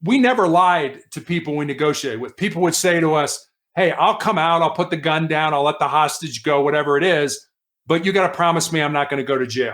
we never lied to people we negotiated with. People would say to us, hey, I'll come out, I'll put the gun down, I'll let the hostage go, whatever it is, but you got to promise me I'm not going to go to jail.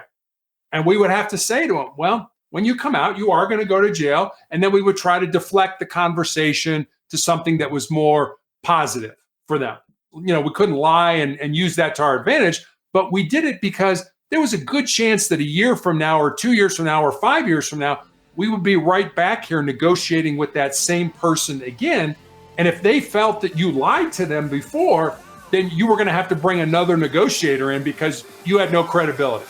And we would have to say to them, well, when you come out, you are going to go to jail. And then we would try to deflect the conversation to something that was more positive for them. We couldn't lie and use that to our advantage, but we did it because there was a good chance that a year from now or 2 years from now or 5 years from now, we would be right back here negotiating with that same person again. And if they felt that you lied to them before, then you were going to have to bring another negotiator in because you had no credibility.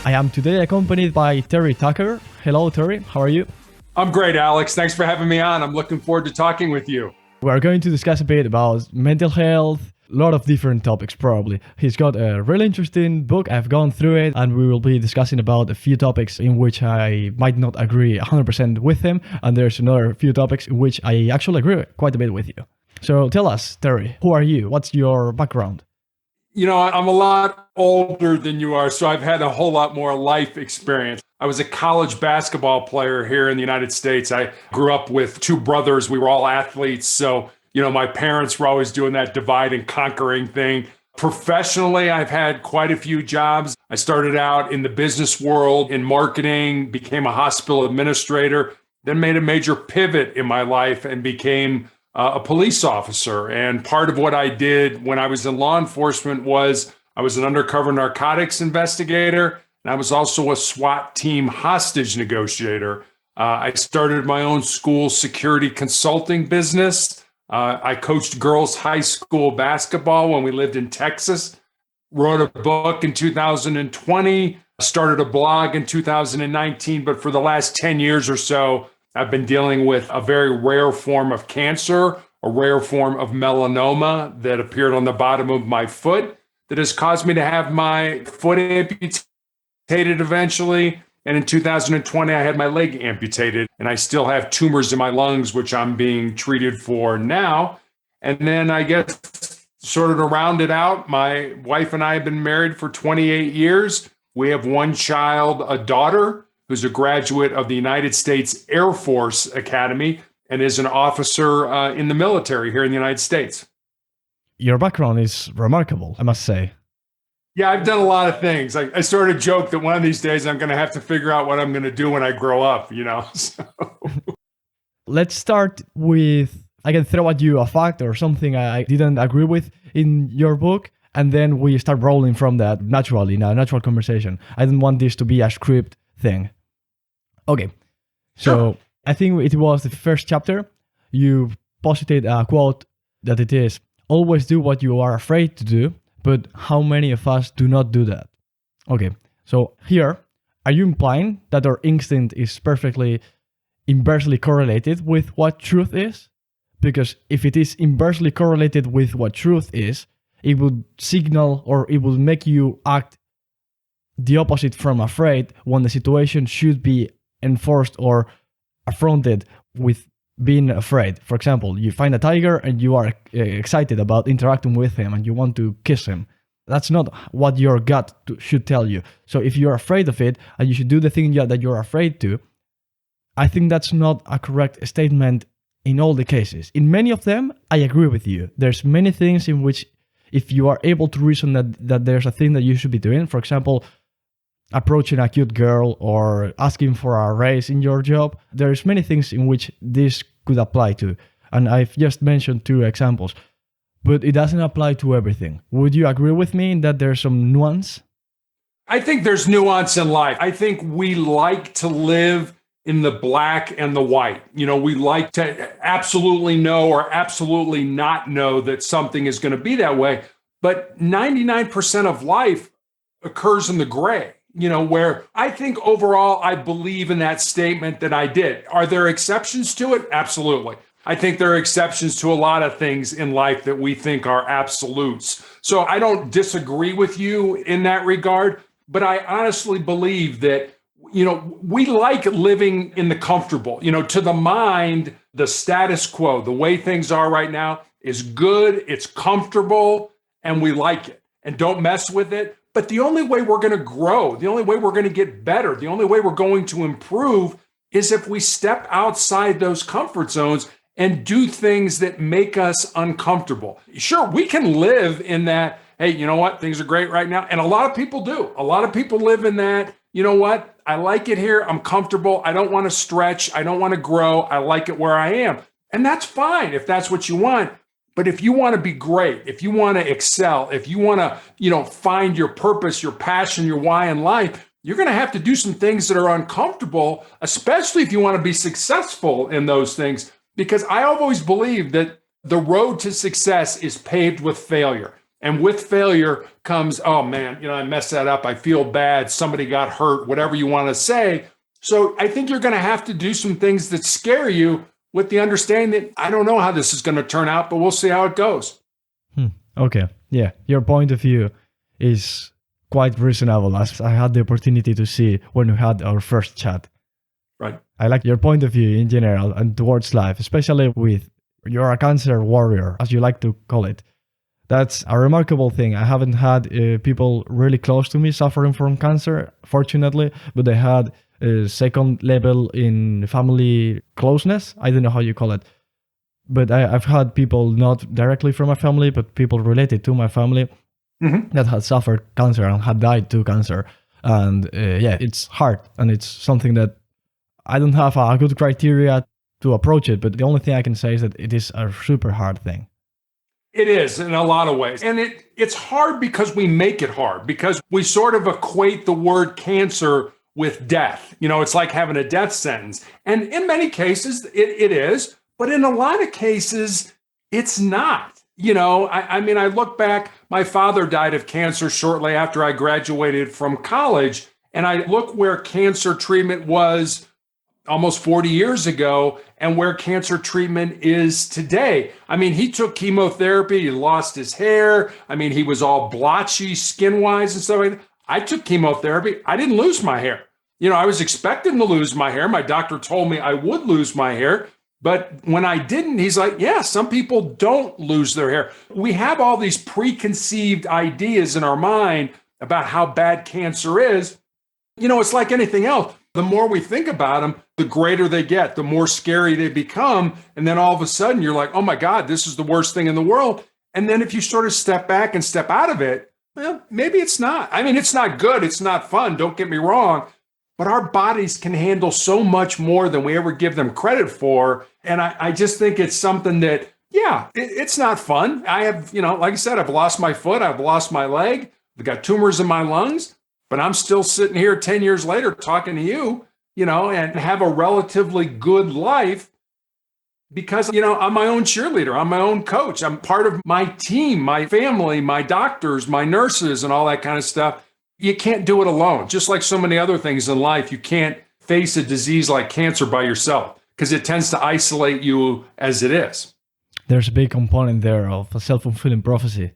I am today accompanied by Terry Tucker. Hello, Terry. How are you? I'm great, Alex. Thanks for having me on. I'm looking forward to talking with you. We're going to discuss a bit about mental health, a lot of different topics probably. He's got a really interesting book. I've gone through it, and we will be discussing about a few topics in which I might not agree 100% with him, and there's another few topics in which I actually agree quite a bit with you. So tell us, Terry, who are you? What's your background? I'm a lot older than you are, so I've had a whole lot more life experience. I was a college basketball player here in the United States. I grew up with two brothers. We were all athletes. So, my parents were always doing that divide and conquering thing. Professionally, I've had quite a few jobs. I started out in the business world in marketing, became a hospital administrator, then made a major pivot in my life and became a police officer. And part of what I did when I was in law enforcement was I was an undercover narcotics investigator, and I was also a SWAT team hostage negotiator. I started my own school security consulting business. I coached girls high school basketball when we lived in Texas, wrote a book in 2020, started a blog in 2019, but for the last 10 years or so, I've been dealing with a very rare form of cancer, a rare form of melanoma that appeared on the bottom of my foot that has caused me to have my foot amputated eventually. And in 2020, I had my leg amputated, and I still have tumors in my lungs, which I'm being treated for now. And then I guess sort of to round it out, my wife and I have been married for 28 years. We have one child, a daughter, who's a graduate of the United States Air Force Academy and is an officer in the military here in the United States. Your background is remarkable, I must say. Yeah, I've done a lot of things. I sort of joke that one of these days I'm going to have to figure out what I'm going to do when I grow up, So. Let's start with, I can throw at you a fact or something I didn't agree with in your book, and then we start rolling from that naturally, in a natural conversation. I don't want this to be a script thing. Okay, so I think it was the first chapter. You posited a quote that it is, always do what you are afraid to do, but how many of us do not do that? Okay, so here, are you implying that our instinct is perfectly inversely correlated with what truth is? Because if it is inversely correlated with what truth is, it would signal or it would make you act the opposite from afraid when the situation should be enforced or affronted with being afraid. For example, you find a tiger and you are excited about interacting with him and you want to kiss him. That's not what your gut should tell you. So if you're afraid of it and you should do the thing that you're afraid to, I think that's not a correct statement in all the cases. In many of them, I agree with you. There's many things in which if you are able to reason that there's a thing that you should be doing, for example, approaching a cute girl or asking for a raise in your job, there's many things in which this could apply to. And I've just mentioned 2 examples, but it doesn't apply to everything. Would you agree with me in that there's some nuance? I think there's nuance in life. I think we like to live in the black and the white. We like to absolutely know or absolutely not know that something is going to be that way. But 99% of life occurs in the gray. Where I think overall, I believe in that statement that I did. Are there exceptions to it? Absolutely. I think there are exceptions to a lot of things in life that we think are absolutes. So I don't disagree with you in that regard, but I honestly believe that, we like living in the comfortable. To the mind, the status quo, the way things are right now is good, it's comfortable, and we like it. and don't mess with it. But the only way we're going to grow, the only way we're going to get better, the only way we're going to improve is if we step outside those comfort zones and do things that make us uncomfortable. Sure, we can live in that, hey, you know what? Things are great right now. And a lot of people do. A lot of people live in that, you know what? I like it here. I'm comfortable. I don't want to stretch. I don't want to grow. I like it where I am. And that's fine if that's what you want. But if you want to be great, if you want to excel, if you want to, find your purpose, your passion, your why in life, you're going to have to do some things that are uncomfortable, especially if you want to be successful in those things. Because I always believe that the road to success is paved with failure. And with failure comes, oh man, I messed that up. I feel bad. Somebody got hurt, whatever you want to say. So I think you're going to have to do some things that scare you with the understanding that I don't know how this is going to turn out, but we'll see how it goes. Okay. Yeah. Your point of view is quite reasonable, as I had the opportunity to see when we had our first chat. Right. I like your point of view in general and towards life, especially with you're a cancer warrior, as you like to call it. That's a remarkable thing. I haven't had people really close to me suffering from cancer, fortunately, but they had a second level in family closeness. I don't know how you call it. But I've had people not directly from my family, but people related to my family that had suffered cancer and had died to cancer. And it's hard. And it's something that I don't have a good criteria to approach it. But the only thing I can say is that it is a super hard thing. It is in a lot of ways. And it's hard because we make it hard, because we sort of equate the word cancer with death. It's like having a death sentence. And in many cases, it is. But in a lot of cases, it's not. I look back, my father died of cancer shortly after I graduated from college. And I look where cancer treatment was almost 40 years ago and where cancer treatment is today. He took chemotherapy, he lost his hair. He was all blotchy skin-wise and stuff like that. I took chemotherapy. I didn't lose my hair. I was expecting to lose my hair. My doctor told me I would lose my hair. But when I didn't, he's like, yeah, some people don't lose their hair. We have all these preconceived ideas in our mind about how bad cancer is. It's like anything else. The more we think about them, the greater they get, the more scary they become. And then all of a sudden you're like, oh my God, this is the worst thing in the world. And then if you sort of step back and step out of it, well, maybe it's not. It's not good. It's not fun. Don't get me wrong. But our bodies can handle so much more than we ever give them credit for. And I just think it's something that, it's not fun. I have, like I said, I've lost my foot. I've lost my leg. I've got tumors in my lungs. But I'm still sitting here 10 years later talking to you, and have a relatively good life because, I'm my own cheerleader. I'm my own coach. I'm part of my team, my family, my doctors, my nurses, and all that kind of stuff. You can't do it alone. Just like so many other things in life, you can't face a disease like cancer by yourself because it tends to isolate you as it is. There's a big component there of a self-fulfilling prophecy.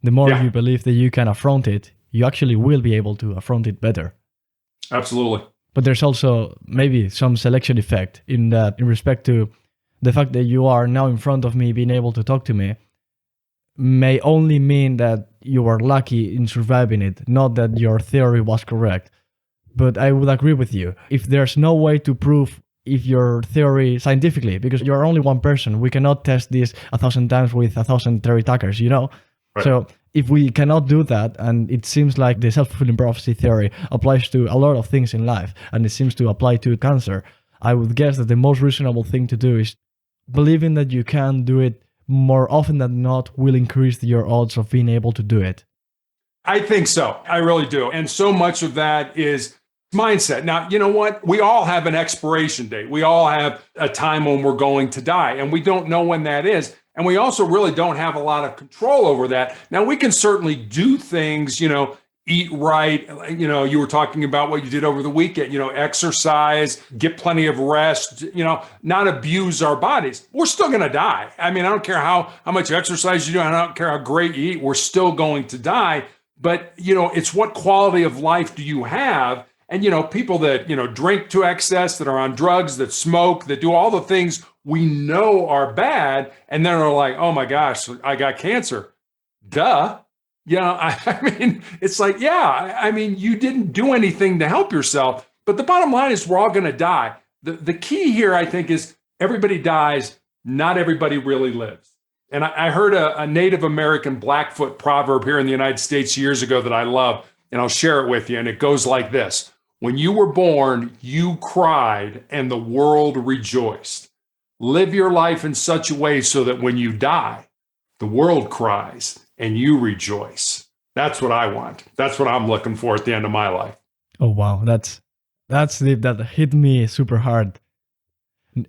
The more you believe that you can affront it, you actually will be able to affront it better. Absolutely. But there's also maybe some selection effect in that, in respect to the fact that you are now in front of me being able to talk to me may only mean that you were lucky in surviving it, not that your theory was correct. But I would agree with you. If there's no way to prove if your theory scientifically, because you're only one person, we cannot test this 1,000 times with 1,000 Terry Tuckers, Right. So if we cannot do that, and it seems like the self-fulfilling prophecy theory applies to a lot of things in life, and it seems to apply to cancer, I would guess that the most reasonable thing to do is believing that you can do it more often than not will increase your odds of being able to do it. I think so. I really do. And so much of that is mindset. Now, you know what? We all have an expiration date. We all have a time when we're going to die, and we don't know when that is. And we also really don't have a lot of control over that. Now, we can certainly do things, eat right. You were talking about what you did over the weekend, exercise, get plenty of rest, not abuse our bodies. We're still going to die. I don't care how much exercise you do. I don't care how great you eat. We're still going to die. But, it's what quality of life do you have? And, people that, drink to excess, that are on drugs, that smoke, that do all the things we know are bad. And then are like, oh my gosh, I got cancer. Duh. I mean, it's like, yeah, I mean, you didn't do anything to help yourself. But the bottom line is we're all going to die. The key here, I think, is everybody dies. Not everybody really lives. And I heard a Native American Blackfoot proverb here in the United States years ago that I love, and I'll share it with you. And it goes like this. When you were born, you cried and the world rejoiced. Live your life in such a way so that when you die, the world cries and you rejoice. That's what I want. That's what I'm looking for at the end of my life. Oh wow, that's deep. That hit me super hard.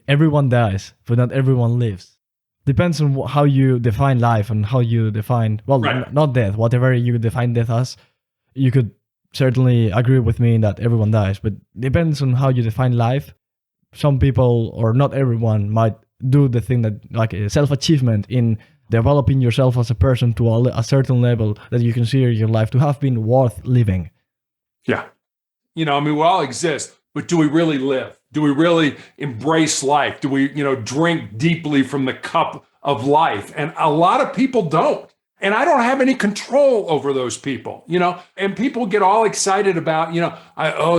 Everyone dies, but not everyone lives. Depends on how you define life and how you define, well, Right. not death, whatever you define death as. You could certainly agree with me that everyone dies, but depends on how you define life. Some people, or not everyone, might do the thing that, like, self-achievement in developing yourself as a person to a certain level that you consider your life to have been worth living. Yeah. I mean, we all exist, but do we really live? Do we really embrace life? Do we, drink deeply from the cup of life? And a lot of people don't. And I don't have any control over those people, and people get all excited about,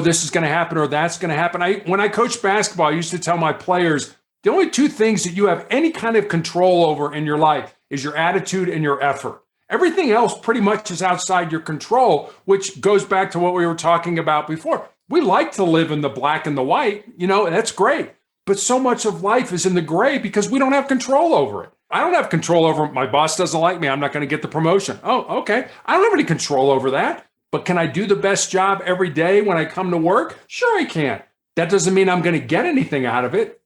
this is going to happen or that's going to happen. When I coached basketball, I used to tell my players, the only two things that you have any kind of control over in your life is your attitude and your effort. Everything else pretty much is outside your control, which goes back to what we were talking about before. We like to live in the black and the white, that's great. But so much of life is in the gray because we don't have control over it. I don't have control over my boss doesn't like me. I'm not going to get the promotion. Oh, okay. I don't have any control over that. But can I do the best job every day when I come to work? Sure, I can. That doesn't mean I'm going to get anything out of it.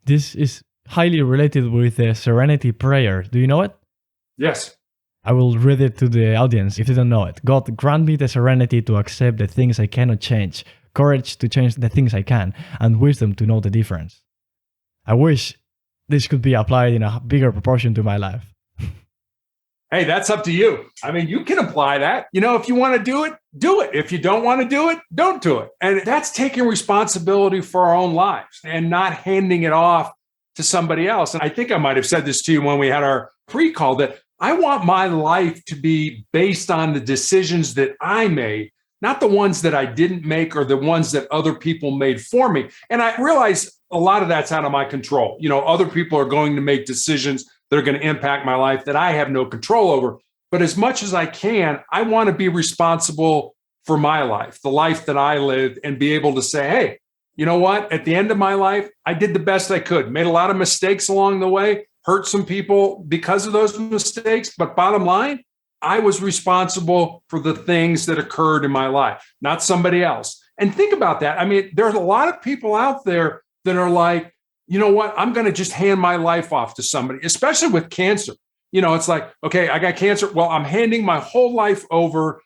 This is highly related with the serenity prayer. Do you know it? Yes. I will read it to the audience if you don't know it. God, grant me the serenity to accept the things I cannot change, courage to change the things I can, and wisdom to know the difference. I wish this could be applied in a bigger proportion to my life. Hey, that's up to you. I mean, you can apply that. If you want to do it, do it. If you don't want to do it, don't do it. And that's taking responsibility for our own lives and not handing it off to somebody else. And I think I might have said this to you when we had our pre-call, that I want my life to be based on the decisions that I made, not the ones that I didn't make or the ones that other people made for me. And I realize a lot of that's out of my control. Other people are going to make decisions that are going to impact my life that I have no control over. But as much as I can, I want to be responsible for my life, the life that I live, and be able to say, hey, you know what? At the end of my life, I did the best I could, made a lot of mistakes along the way, hurt some people because of those mistakes. But bottom line, I was responsible for the things that occurred in my life, not somebody else. And think about that. I mean, there's a lot of people out there that are like, you know what? I'm going to just hand my life off to somebody, especially with cancer. It's like, okay, I got cancer. Well, I'm handing my whole life over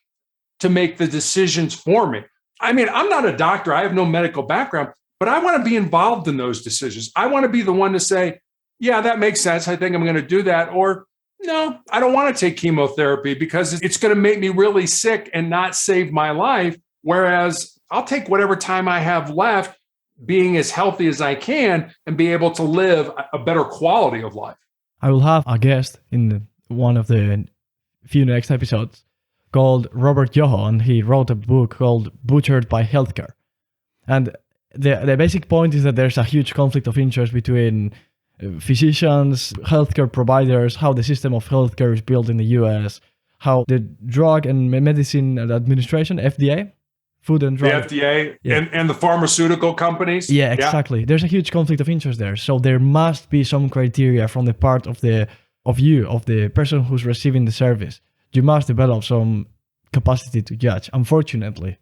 to make the decisions for me. I mean, I'm not a doctor. I have no medical background, but I want to be involved in those decisions. I want to be the one to say, yeah, that makes sense. I think I'm going to do that. Or no, I don't want to take chemotherapy because it's going to make me really sick and not save my life. Whereas I'll take whatever time I have left being as healthy as I can and be able to live a better quality of life. I will have a guest in one of the few next episodes called Robert Yoho, and he wrote a book called Butchered by Healthcare. And the basic point is that there's a huge conflict of interest between physicians, healthcare providers, how the system of healthcare is built in the US, how the Drug and Medicine Administration, FDA, Food and Drug. The FDA and the pharmaceutical companies. Yeah, exactly. Yeah. There's a huge conflict of interest there. So there must be some criteria from the part of the person who's receiving the service. You must develop some capacity to judge, unfortunately.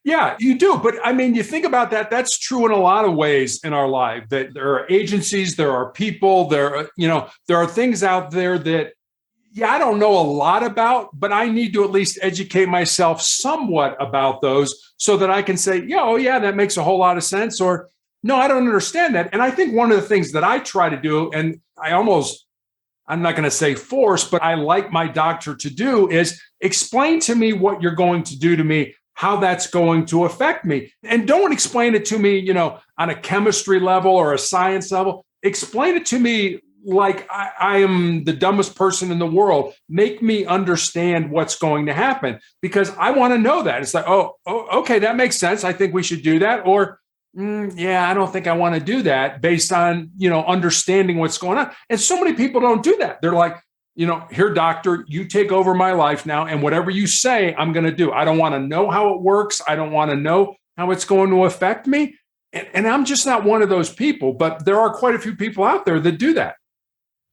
Yeah, you do. But I mean, you think about that, that's true in a lot of ways in our life, that there are agencies, there are people, there are things out there that, I don't know a lot about, but I need to at least educate myself somewhat about those so that I can say, that makes a whole lot of sense. Or no, I don't understand that. And I think one of the things that I try to do, and I'm not going to say force, but I like my doctor to do, is explain to me what you're going to do to me, how that's going to affect me. And don't explain it to me, on a chemistry level or a science level. Explain it to me like I am the dumbest person in the world. Make me understand what's going to happen because I want to know that. It's like, oh, okay, that makes sense. I think we should do that. Or, yeah, I don't think I want to do that based on, understanding what's going on. And so many people don't do that. They're like, here, doctor, you take over my life now. And whatever you say, I'm going to do. I don't want to know how it works. I don't want to know how it's going to affect me. And I'm just not one of those people, but there are quite a few people out there that do that.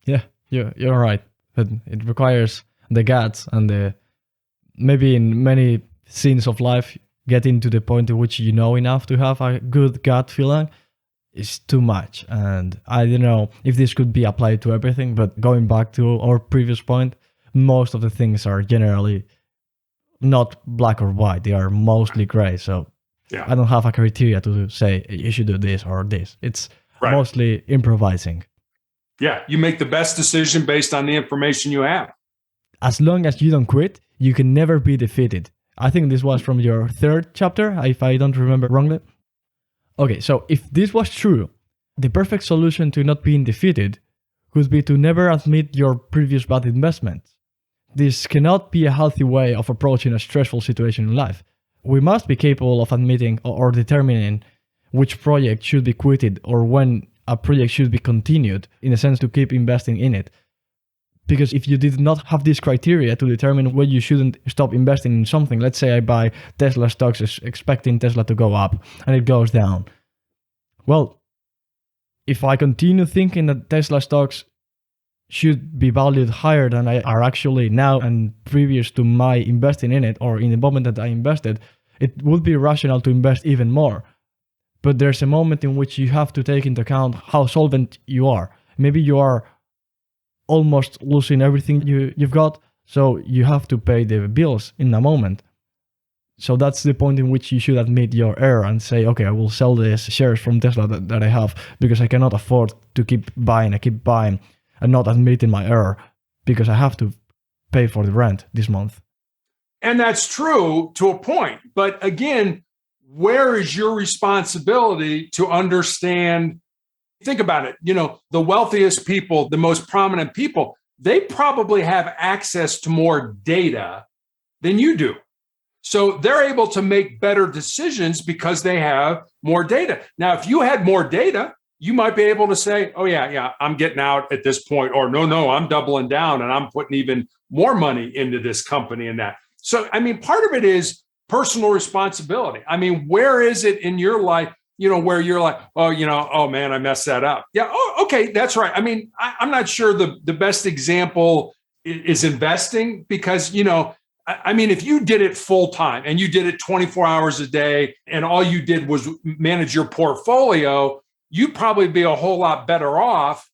Yeah, you're right. But it requires the guts and maybe in many scenes of life, getting to the point in which you know enough to have a good gut feeling is too much. And I don't know if this could be applied to everything, but going back to our previous point, most of the things are generally not black or white. They are mostly gray. So yeah. I don't have a criteria to say you should do this or this. It's mostly improvising. Yeah, you make the best decision based on the information you have. As long as you don't quit, you can never be defeated. I think this was from your third chapter, if I don't remember wrongly. Okay, so if this was true, the perfect solution to not being defeated would be to never admit your previous bad investments. This cannot be a healthy way of approaching a stressful situation in life. We must be capable of admitting or determining which project should be quitted or when a project should be continued, in a sense to keep investing in it. Because if you did not have this criteria to determine when you shouldn't stop investing in something, let's say I buy Tesla stocks expecting Tesla to go up and it goes down. Well, if I continue thinking that Tesla stocks should be valued higher than they are actually now and previous to my investing in it, or in the moment that I invested, it would be rational to invest even more. But there's a moment in which you have to take into account how solvent you are. Maybe you are almost losing everything you've got, so you have to pay the bills in a moment. So that's the point in which you should admit your error and say, okay, I will sell these shares from Tesla that I have because I cannot afford to keep buying. I keep buying and not admitting my error because I have to pay for the rent this month. And that's true to a point. But again, where is your responsibility to understand? Think about it. The wealthiest people, the most prominent people, they probably have access to more data than you do. So they're able to make better decisions because they have more data. Now, if you had more data, you might be able to say, oh, yeah, I'm getting out at this point, or no, I'm doubling down and I'm putting even more money into this company and that. So, part of it is personal responsibility. Where is it in your life, where you're like, oh man, I messed that up. Yeah. Oh, okay. That's right. I'm not sure the best example is investing because, if you did it full time and you did it 24 hours a day and all you did was manage your portfolio, you'd probably be a whole lot better off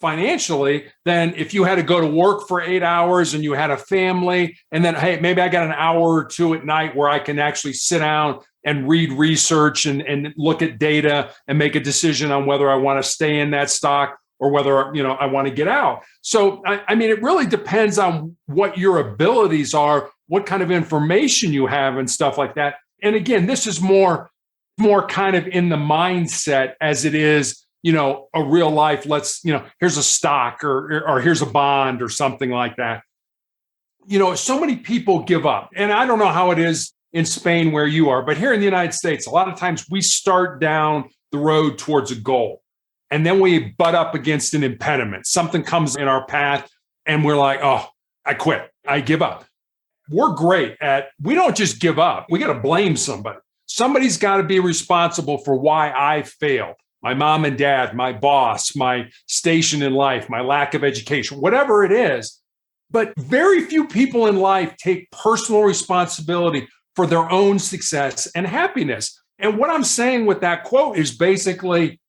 financially than if you had to go to work for 8 hours and you had a family. And then, hey, maybe I got an hour or two at night where I can actually sit down and read research and look at data and make a decision on whether I want to stay in that stock or whether, I want to get out. So, it really depends on what your abilities are, what kind of information you have and stuff like that. And again, this is more kind of in the mindset as it is, a real life, here's a stock or here's a bond or something like that. So many people give up. And I don't know how it is in Spain where you are, but here in the United States, a lot of times we start down the road towards a goal and then we butt up against an impediment. Something comes in our path and we're like, oh, I quit. I give up. We're great we don't just give up. We got to blame somebody. Somebody's got to be responsible for why I failed. My mom and dad, my boss, my station in life, my lack of education, whatever it is. But very few people in life take personal responsibility for their own success and happiness. And what I'm saying with that quote is basically,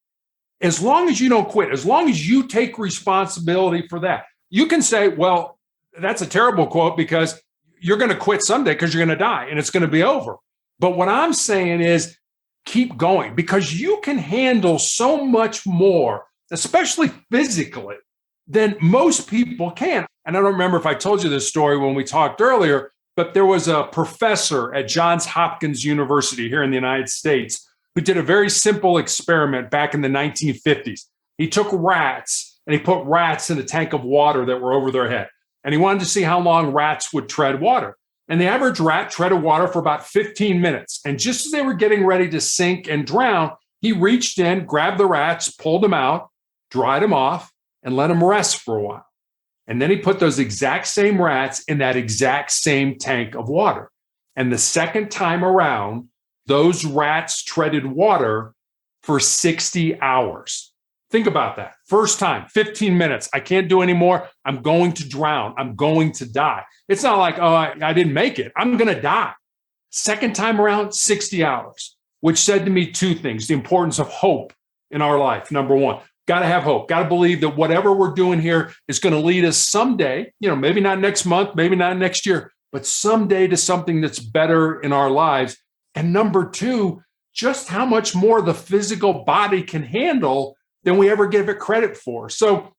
as long as you don't quit, as long as you take responsibility for that, you can say, well, that's a terrible quote because you're going to quit someday because you're going to die and it's going to be over. But what I'm saying is keep going because you can handle so much more, especially physically, than most people can. And I don't remember if I told you this story when we talked earlier, but there was a professor at Johns Hopkins University here in the United States who did a very simple experiment back in the 1950s. He took rats and he put rats in a tank of water that were over their head. And he wanted to see how long rats would tread water. And the average rat treaded water for about 15 minutes. And just as they were getting ready to sink and drown, he reached in, grabbed the rats, pulled them out, dried them off, and let them rest for a while. And then he put those exact same rats in that exact same tank of water. And the second time around, those rats treaded water for 60 hours. Think about that. First time, 15 minutes. I can't do any more. I'm going to drown. I'm going to die. It's not like, oh, I didn't make it. I'm going to die. Second time around, 60 hours, which said to me two things. The importance of hope in our life. Number one, got to have hope. Got to believe that whatever we're doing here is going to lead us someday, maybe not next month, maybe not next year, but someday to something that's better in our lives. And number two, just how much more the physical body can handle than we ever give it credit for. So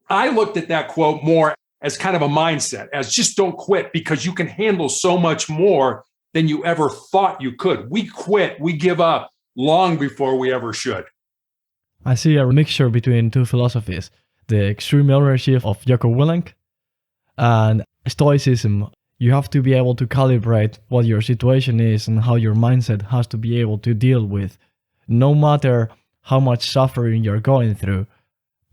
I looked at that quote more as kind of a mindset, as just don't quit, because you can handle so much more than you ever thought you could. We quit, we give up long before we ever should. I see a mixture between two philosophies, the extreme ownership of Jocko Willink and Stoicism. You have to be able to calibrate what your situation is and how your mindset has to be able to deal with, no matter how much suffering you're going through.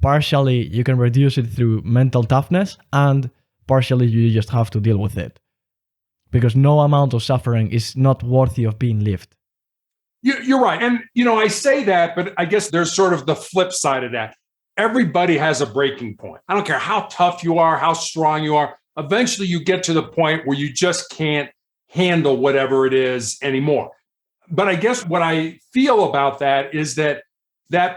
Partially, you can reduce it through mental toughness, and partially you just have to deal with it. Because no amount of suffering is not worthy of being lived. You're right. And, I say that, but I guess there's sort of the flip side of that. Everybody has a breaking point. I don't care how tough you are, how strong you are. Eventually, you get to the point where you just can't handle whatever it is anymore. But I guess what I feel about that is that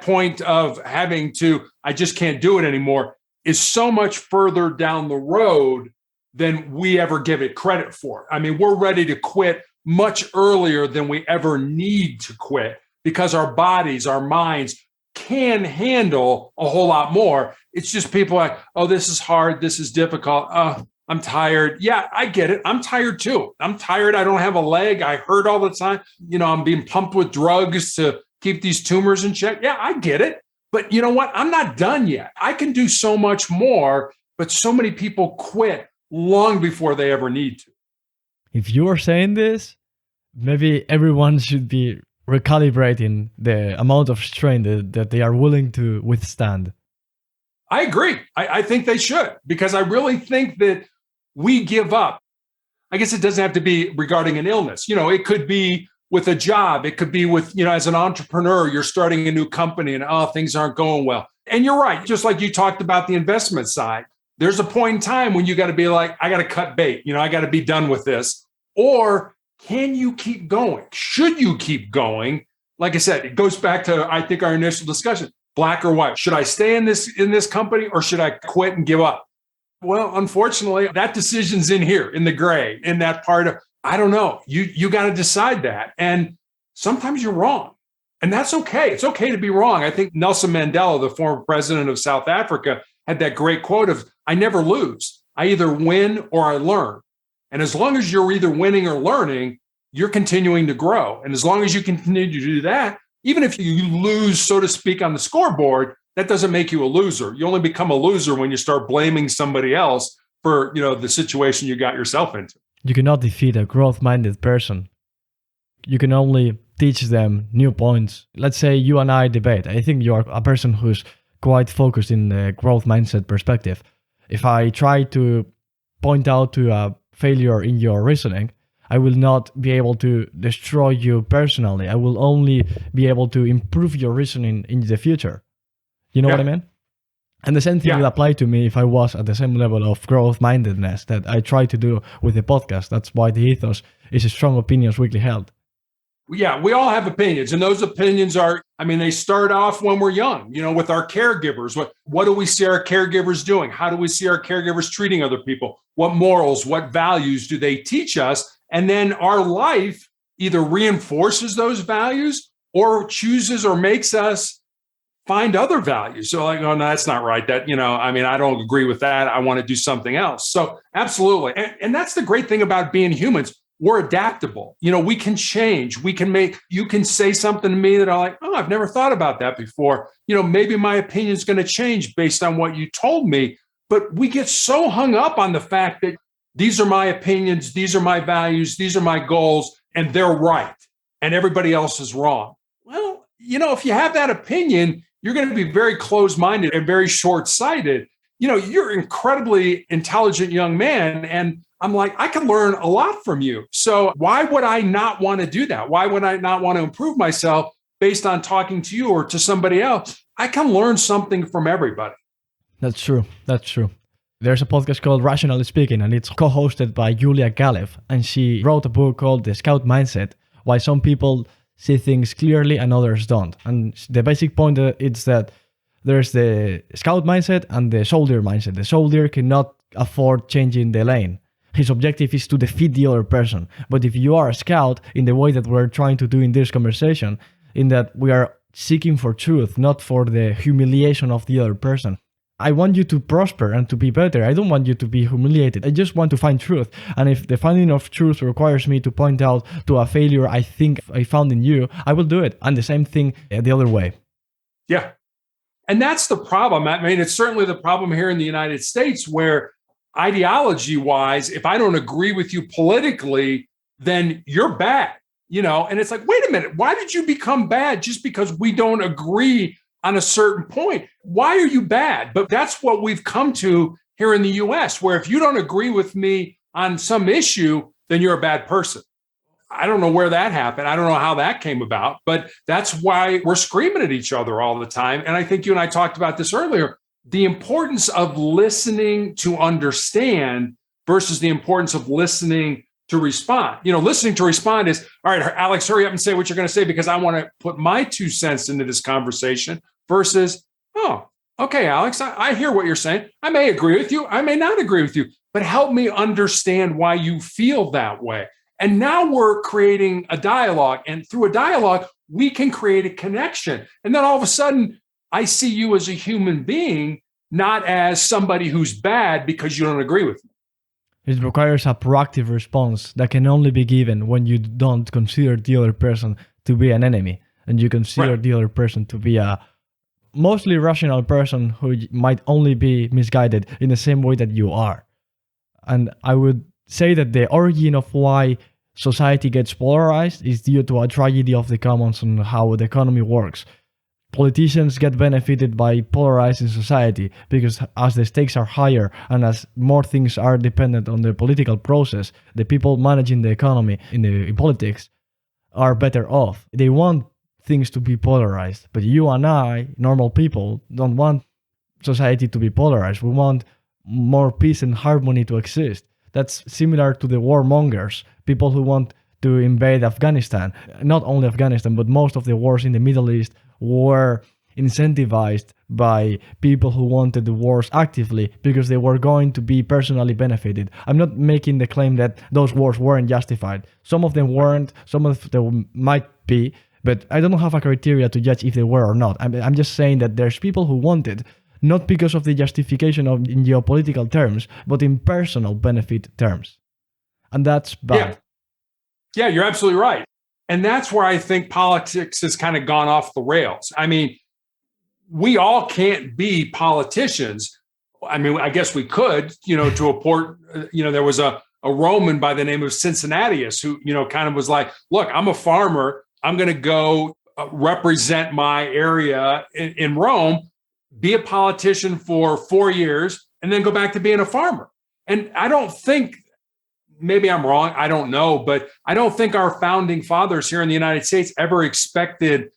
point of having to, I just can't do it anymore, is so much further down the road than we ever give it credit for. I mean, we're ready to quit much earlier than we ever need to quit because our bodies, our minds can handle a whole lot more. It's just people like, oh, this is hard. This is difficult. I'm tired. Yeah, I get it. I'm tired too. I'm tired. I don't have a leg. I hurt all the time. I'm being pumped with drugs to keep these tumors in check. Yeah, I get it. But you know what? I'm not done yet. I can do so much more, but so many people quit long before they ever need to. If you are saying this, maybe everyone should be recalibrating the amount of strain that they are willing to withstand. I agree. I think they should, because I really think that we give up. I guess it doesn't have to be regarding an illness. It could be with a job. It could be with, as an entrepreneur, you're starting a new company and, things aren't going well. And you're right. Just like you talked about the investment side, there's a point in time when you got to be like, I got to cut bait. I got to be done with this. Or can you keep going? Should you keep going? Like I said, it goes back to, I think, our initial discussion, black or white. Should I stay in this company, or should I quit and give up? Well, unfortunately, that decision's in here, in the gray, in that part of, I don't know. You got to decide that. And sometimes you're wrong. And that's okay. It's okay to be wrong. I think Nelson Mandela, the former president of South Africa, had that great quote of, I never lose. I either win or I learn. And as long as you're either winning or learning, you're continuing to grow. And as long as you continue to do that, even if you lose, so to speak, on the scoreboard, that doesn't make you a loser. You only become a loser when you start blaming somebody else for, the situation you got yourself into. You cannot defeat a growth-minded person. You can only teach them new points. Let's say you and I debate. I think you are a person who's quite focused in the growth mindset perspective. If I try to point out to a failure in your reasoning, I will not be able to destroy you personally. I will only be able to improve your reasoning in the future. You know what I mean? And the same thing would apply to me if I was at the same level of growth-mindedness that I try to do with the podcast. That's why the ethos is a Strong Opinions Weekly held. Yeah, we all have opinions. And those opinions are, they start off when we're young, with our caregivers. What do we see our caregivers doing? How do we see our caregivers treating other people? What morals, what values do they teach us? And then our life either reinforces those values or chooses or makes us find other values. So like, oh, no, that's not right. That, I don't agree with that. I want to do something else. So absolutely. And that's the great thing about being humans. we're adaptable. We can change. You can say something to me that I'm like, oh, I've never thought about that before. Maybe my opinion is going to change based on what you told me. But we get so hung up on the fact that these are my opinions, these are my values, these are my goals, and they're right, and everybody else is wrong. Well, if you have that opinion, you're going to be very closed-minded and very short-sighted. You're an incredibly intelligent young man, and I'm like, I can learn a lot from you. So why would I not want to do that? Why would I not want to improve myself based on talking to you or to somebody else? I can learn something from everybody. That's true. That's true. There's a podcast called Rationally Speaking, and it's co-hosted by Julia Galef, and she wrote a book called The Scout Mindset, Why Some People See Things Clearly and Others Don't. And the basic point is that there's the scout mindset and the soldier mindset. The soldier cannot afford changing the lane. His objective is to defeat the other person. But if you are a scout, in the way that we're trying to do in this conversation, in that we are seeking for truth, not for the humiliation of the other person. I want you to prosper and to be better. I don't want you to be humiliated. I just want to find truth. And if the finding of truth requires me to point out to a failure I think I found in you, I will do it. And the same thing the other way. Yeah. And that's the problem. I mean, it's certainly the problem here in the United States where ideology-wise, if I don't agree with you politically, then you're bad, and it's like, wait a minute, why did you become bad just because we don't agree on a certain point? Why are you bad? But that's what we've come to here in the US, where if you don't agree with me on some issue, then you're a bad person. I don't know where that happened. I don't know how that came about, but that's why we're screaming at each other all the time. And I think you and I talked about this earlier, the importance of listening to understand versus the importance of listening to respond. Listening to respond is, all right, Alex, hurry up and say what you're going to say because I want to put my 2 cents into this conversation versus, oh, okay, Alex, I hear what you're saying. I may agree with you. I may not agree with you, but help me understand why you feel that way. And now we're creating a dialogue, and through a dialogue, we can create a connection. And then all of a sudden, I see you as a human being, not as somebody who's bad because you don't agree with me. It requires a proactive response that can only be given when you don't consider the other person to be an enemy, and you consider the other person to be a mostly rational person who might only be misguided in the same way that you are. And I would say that the origin of why society gets polarized is due to a tragedy of the commons and how the economy works. Politicians get benefited by polarizing society because as the stakes are higher and as more things are dependent on the political process, the people managing the economy in politics are better off. They want things to be polarized, but you and I, normal people, don't want society to be polarized. We want more peace and harmony to exist. That's similar to the warmongers, people who want to invade Afghanistan. Not only Afghanistan, but most of the wars in the Middle East were incentivized by people who wanted the wars actively because they were going to be personally benefited. I'm not making the claim that those wars weren't justified. Some of them weren't, some of them might be, but I don't have a criteria to judge if they were or not. I'm just saying that there's people who wanted, not because of the justification of in geopolitical terms, but in personal benefit terms. And that's bad. Yeah, you're absolutely right. And that's where I think politics has kind of gone off the rails. I mean, we all can't be politicians. I mean, I guess we could, to a port, there was a Roman by the name of Cincinnatus who, kind of was like, look, I'm a farmer. I'm going to go represent my area in Rome, be a politician for 4 years, and then go back to being a farmer. And I don't think, maybe I'm wrong, I don't know, but I don't think our founding fathers here in the United States ever expected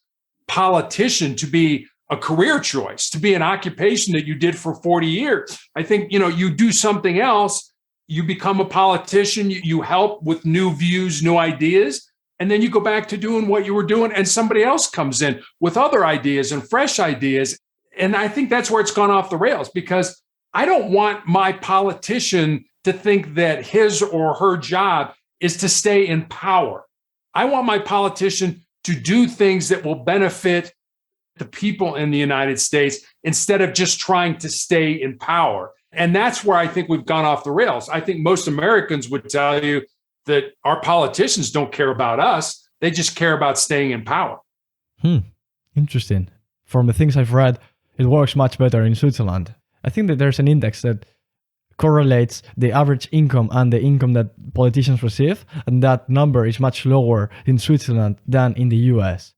politician to be a career choice, to be an occupation that you did for 40 years. I think, you do something else, you become a politician, you help with new views, new ideas, and then you go back to doing what you were doing and somebody else comes in with other ideas and fresh ideas. And I think that's where it's gone off the rails because I don't want my politician to think that his or her job is to stay in power. I want my politician to do things that will benefit the people in the United States instead of just trying to stay in power. And that's where I think we've gone off the rails. I think most Americans would tell you, that our politicians don't care about us. They just care about staying in power. Interesting. From the things I've read, it works much better in Switzerland. I think that there's an index that correlates the average income and the income that politicians receive, and that number is much lower in Switzerland than in the US.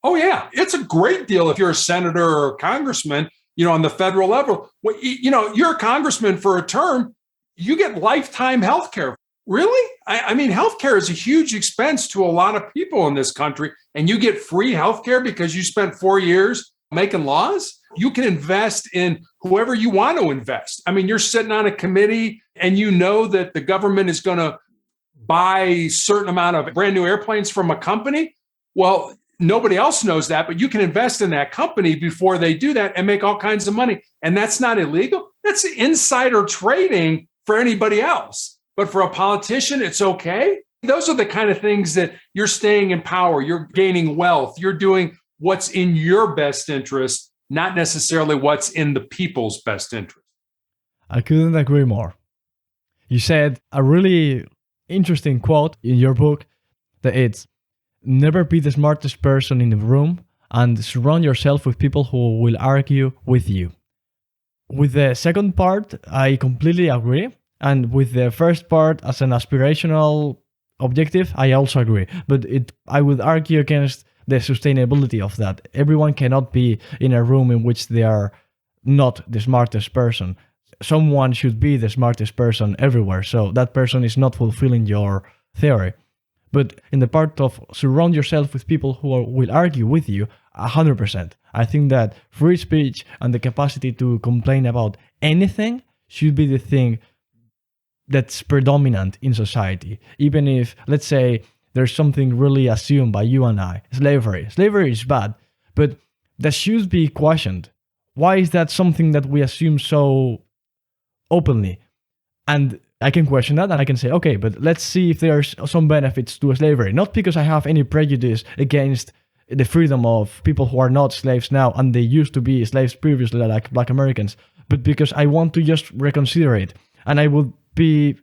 Oh, yeah. It's a great deal if you're a senator or a congressman, on the federal level. You're a congressman for a term, you get lifetime health care. Really? I mean, healthcare is a huge expense to a lot of people in this country, and you get free healthcare because you spent 4 years making laws? You can invest in whoever you want to invest. I mean, you're sitting on a committee and you know that the government is going to buy a certain amount of brand new airplanes from a company. Well, nobody else knows that, but you can invest in that company before they do that and make all kinds of money. And that's not illegal. That's insider trading for anybody else. But for a politician, it's okay. Those are the kind of things that you're staying in power, you're gaining wealth, you're doing what's in your best interest, not necessarily what's in the people's best interest. I couldn't agree more. You said a really interesting quote in your book that it's never be the smartest person in the room and surround yourself with people who will argue with you. With the second part, I completely agree. And with the first part as an aspirational objective, I also agree. But I would argue against the sustainability of that. Everyone cannot be in a room in which they are not the smartest person. Someone should be the smartest person everywhere. So that person is not fulfilling your theory. But in the part of surround yourself with people who will argue with you, 100%. I think that free speech and the capacity to complain about anything should be the thing that's predominant in society. Even if, let's say, there's something really assumed by you and I, slavery. Slavery is bad, but that should be questioned. Why is that something that we assume so openly? And I can question that and I can say, okay, but let's see if there's some benefits to slavery. Not because I have any prejudice against the freedom of people who are not slaves now and they used to be slaves previously, like Black Americans, but because I want to just reconsider it. And I would be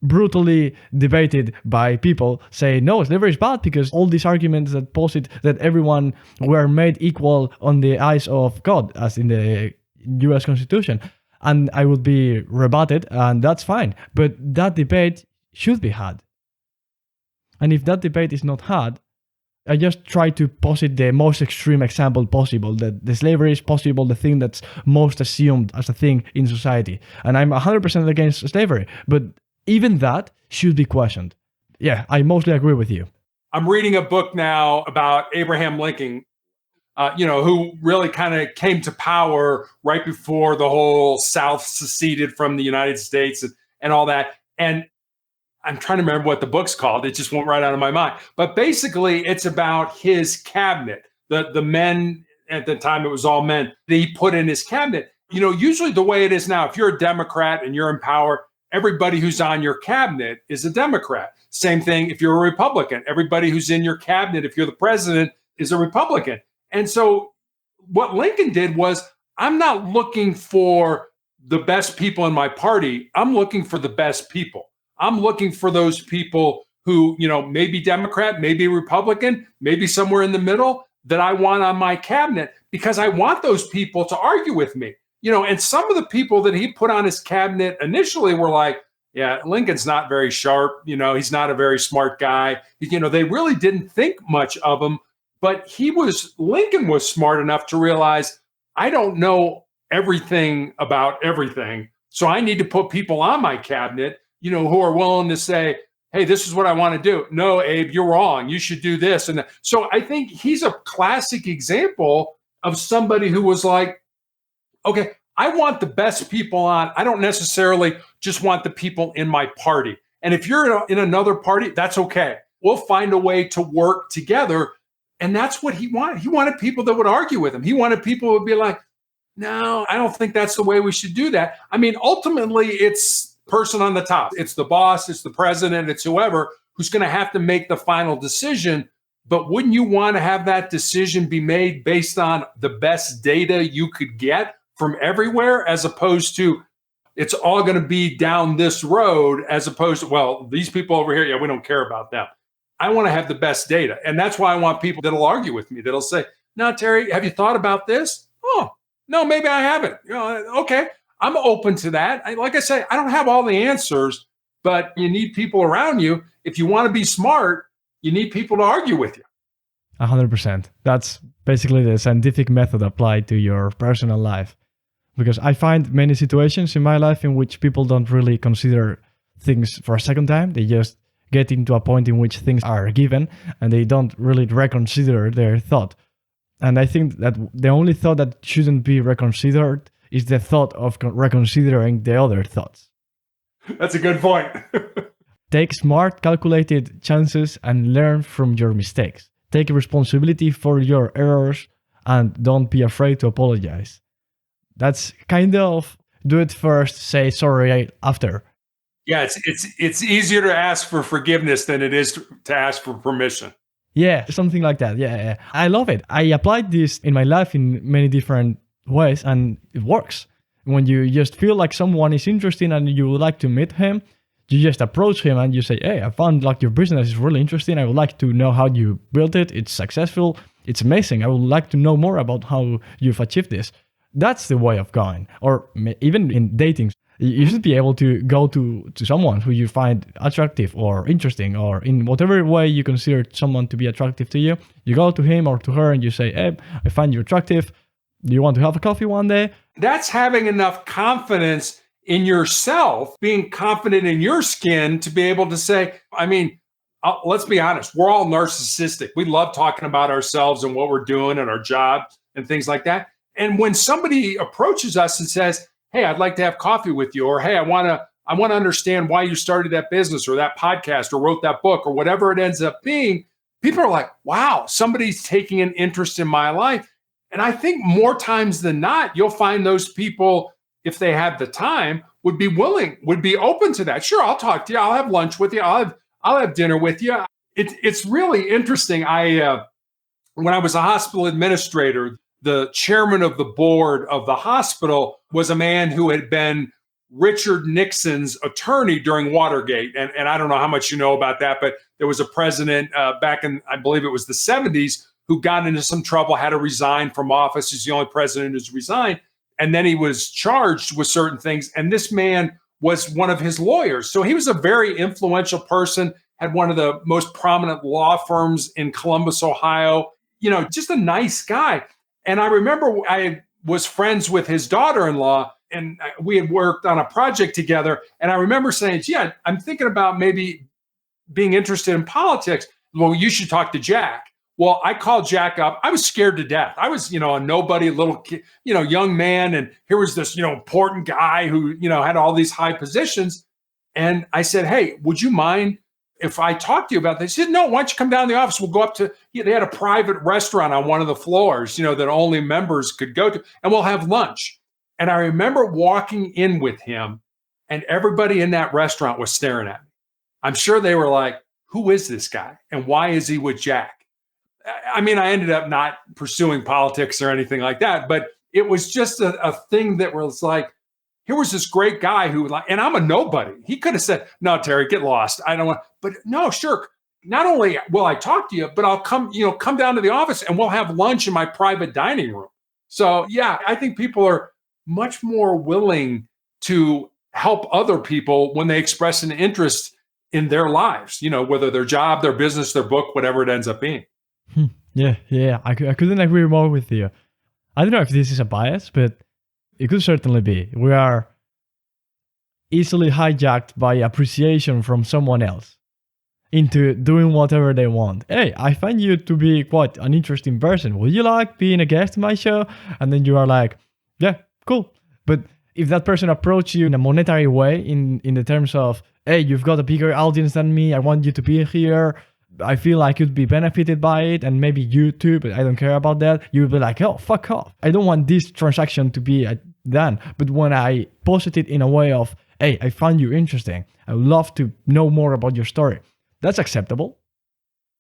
brutally debated by people say, no, slavery is bad because all these arguments that posit that everyone were made equal on the eyes of God, as in the US Constitution. And I would be rebutted, and that's fine. But that debate should be had. And if that debate is not had, I just try to posit the most extreme example possible, that the slavery is possible, the thing that's most assumed as a thing in society. And I'm 100% against slavery, but even that should be questioned. Yeah, I mostly agree with you. I'm reading a book now about Abraham Lincoln, who really kind of came to power right before the whole South seceded from the United States and all that. And I'm trying to remember what the book's called. It just went right out of my mind. But basically, it's about his cabinet, the men, at the time it was all men, that he put in his cabinet. Usually the way it is now, if you're a Democrat and you're in power, everybody who's on your cabinet is a Democrat. Same thing if you're a Republican. Everybody who's in your cabinet, if you're the president, is a Republican. And so what Lincoln did was, I'm not looking for the best people in my party. I'm looking for the best people. I'm looking for those people who, maybe Democrat, maybe Republican, maybe somewhere in the middle that I want on my cabinet, because I want those people to argue with me. And some of the people that he put on his cabinet initially were like, yeah, Lincoln's not very sharp. He's not a very smart guy. They really didn't think much of him, but Lincoln was smart enough to realize, I don't know everything about everything. So I need to put people on my cabinet, who are willing to say, hey, this is what I want to do. No, Abe, you're wrong. You should do this. And so I think he's a classic example of somebody who was like, okay, I want the best people on. I don't necessarily just want the people in my party. And if you're in another party, that's okay. We'll find a way to work together. And that's what he wanted. He wanted people that would argue with him. He wanted people who would be like, no, I don't think that's the way we should do that. I mean, ultimately, it's person on the top. It's the boss, it's the president, it's whoever who's going to have to make the final decision. But wouldn't you want to have that decision be made based on the best data you could get from everywhere, as opposed to, it's all going to be down this road as opposed to, well, these people over here, yeah, we don't care about them. I want to have the best data. And that's why I want people that'll argue with me, that'll say, no, Terry, have you thought about this? Oh, no, maybe I haven't. Okay, I'm open to that. Like I say, I don't have all the answers, but you need people around you. If you want to be smart, you need people to argue with you. 100%. That's basically the scientific method applied to your personal life. Because I find many situations in my life in which people don't really consider things for a second time. They just get into a point in which things are given and they don't really reconsider their thought. And I think that the only thought that shouldn't be reconsidered is the thought of reconsidering the other thoughts. That's a good point. Take smart, calculated chances and learn from your mistakes. Take responsibility for your errors and don't be afraid to apologize. That's kind of do it first, say sorry after. Yeah, it's easier to ask for forgiveness than it is to ask for permission. Yeah, something like that. Yeah. I love it. I applied this in my life in many different ways and it works. When you just feel like someone is interesting and you would like to meet him, you just approach him and you say, hey, I found like your business is really interesting. I would like to know how you built it. It's successful. It's amazing. I would like to know more about how you've achieved this. That's the way of going. Or even in dating, you should be able to go to someone who you find attractive or interesting, or in whatever way you consider someone to be attractive to you. You go to him or to her and you say, hey, I find you attractive. Do you want to have a coffee one day? That's having enough confidence in yourself, being confident in your skin to be able to say, I mean, let's be honest, we're all narcissistic. We love talking about ourselves and what we're doing and our job and things like that. And when somebody approaches us and says, hey, I'd like to have coffee with you, or hey, I want to understand why you started that business or that podcast or wrote that book or whatever it ends up being, people are like, wow, somebody's taking an interest in my life. And I think more times than not, you'll find those people, if they have the time, would be open to that. Sure, I'll talk to you. I'll have lunch with you. I'll have dinner with you. It's really interesting. When I was a hospital administrator, the chairman of the board of the hospital was a man who had been Richard Nixon's attorney during Watergate. And I don't know how much you know about that, but there was a president back in, I believe it was the 70s, who got into some trouble, had to resign from office. He's the only president who's resigned. And then he was charged with certain things. And this man was one of his lawyers. So he was a very influential person, had one of the most prominent law firms in Columbus, Ohio, just a nice guy. And I remember I was friends with his daughter-in-law and we had worked on a project together. And I remember saying, gee, I'm thinking about maybe being interested in politics. Well, you should talk to Jack. Well, I called Jack up. I was scared to death. I was, a nobody, little kid, young man. And here was this, important guy who, had all these high positions. And I said, hey, would you mind if I talk to you about this? He said, no, why don't you come down to the office? We'll go up to, they had a private restaurant on one of the floors, that only members could go to, and we'll have lunch. And I remember walking in with him and everybody in that restaurant was staring at me. I'm sure they were like, who is this guy? And why is he with Jack? I mean, I ended up not pursuing politics or anything like that, but it was just a thing that was like, here was this great guy who and I'm a nobody. He could have said, no, Terry, get lost. I don't want, but no, sure. Not only will I talk to you, but I'll come down to the office and we'll have lunch in my private dining room. So yeah, I think people are much more willing to help other people when they express an interest in their lives, whether their job, their business, their book, whatever it ends up being. Yeah. I couldn't agree more with you. I don't know if this is a bias, but it could certainly be. We are easily hijacked by appreciation from someone else into doing whatever they want. Hey, I find you to be quite an interesting person. Would you like being a guest in my show? And then you are like, yeah, cool. But if that person approaches you in a monetary way, in the terms of, hey, you've got a bigger audience than me, I want you to be here, I feel like you'd be benefited by it, and maybe you too, but I don't care about that. You'll be like, oh, fuck off. I don't want this transaction to be done. But when I post it in a way of, hey, I found you interesting, I would love to know more about your story, that's acceptable.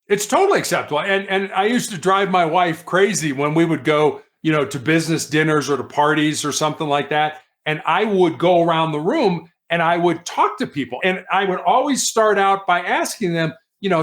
It's totally acceptable. And I used to drive my wife crazy when we would go, to business dinners or to parties or something like that. And I would go around the room and I would talk to people. And I would always start out by asking them,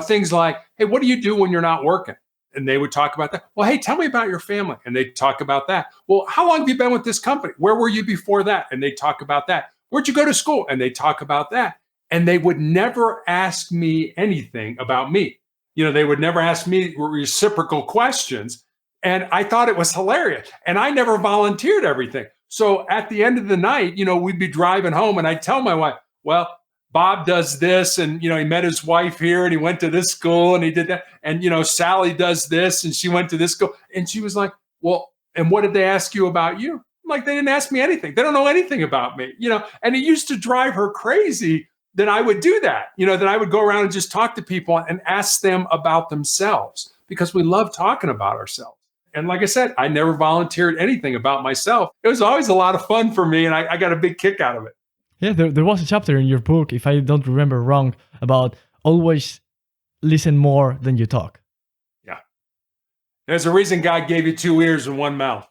things like, hey, what do you do when you're not working? And they would talk about that. Well, hey, tell me about your family. And they'd talk about that. Well, how long have you been with this company? Where were you before that? And they'd talk about that. Where'd you go to school? And they'd talk about that. And they would never ask me anything about me. They would never ask me reciprocal questions. And I thought it was hilarious. And I never volunteered everything. So at the end of the night, we'd be driving home and I'd tell my wife, well, Bob does this, and he met his wife here, and he went to this school, and he did that, and Sally does this, and she went to this school, and she was like, "Well, and what did they ask you about you?" I'm like, "They didn't ask me anything. They don't know anything about me." And it used to drive her crazy that I would do that. That I would go around and just talk to people and ask them about themselves, because we love talking about ourselves. And like I said, I never volunteered anything about myself. It was always a lot of fun for me, and I got a big kick out of it. Yeah, there was a chapter in your book, if I don't remember wrong, about always listen more than you talk. Yeah. There's a reason God gave you 2 ears and 1 mouth.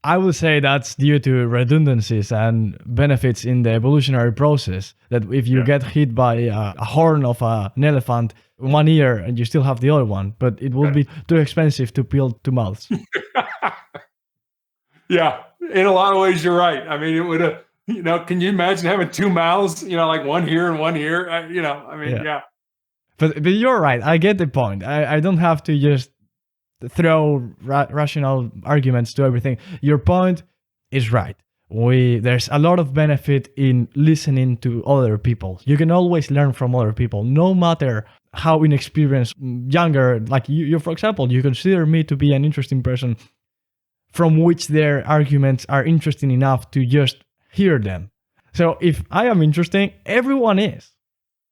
I would say that's due to redundancies and benefits in the evolutionary process. That if you get hit by a horn of an elephant, 1 ear, and you still have the other one, but it would be too expensive to peel 2 mouths. Yeah, in a lot of ways, you're right. I mean, it would have. Can you imagine having 2 mouths, like 1 here and 1 here? Yeah. But you're right. I get the point. I don't have to just throw rational arguments to everything. Your point is right. There's a lot of benefit in listening to other people. You can always learn from other people, no matter how inexperienced, younger, like you, for example, you consider me to be an interesting person from which their arguments are interesting enough to just hear them. So if I am interesting, everyone is.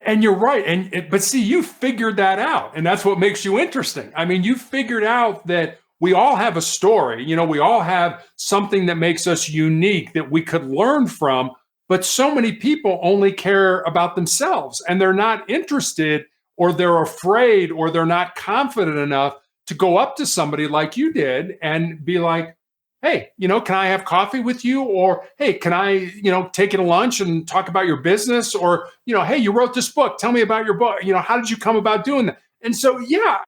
And you're right. But see, you figured that out. And that's what makes you interesting. I mean, you figured out that we all have a story. We all have something that makes us unique that we could learn from. But so many people only care about themselves, and they're not interested, or they're afraid, or they're not confident enough to go up to somebody like you did and be like, hey, can I have coffee with you? Or, hey, can I, take you to lunch and talk about your business? Or, hey, you wrote this book. Tell me about your book. How did you come about doing that? And so, yeah,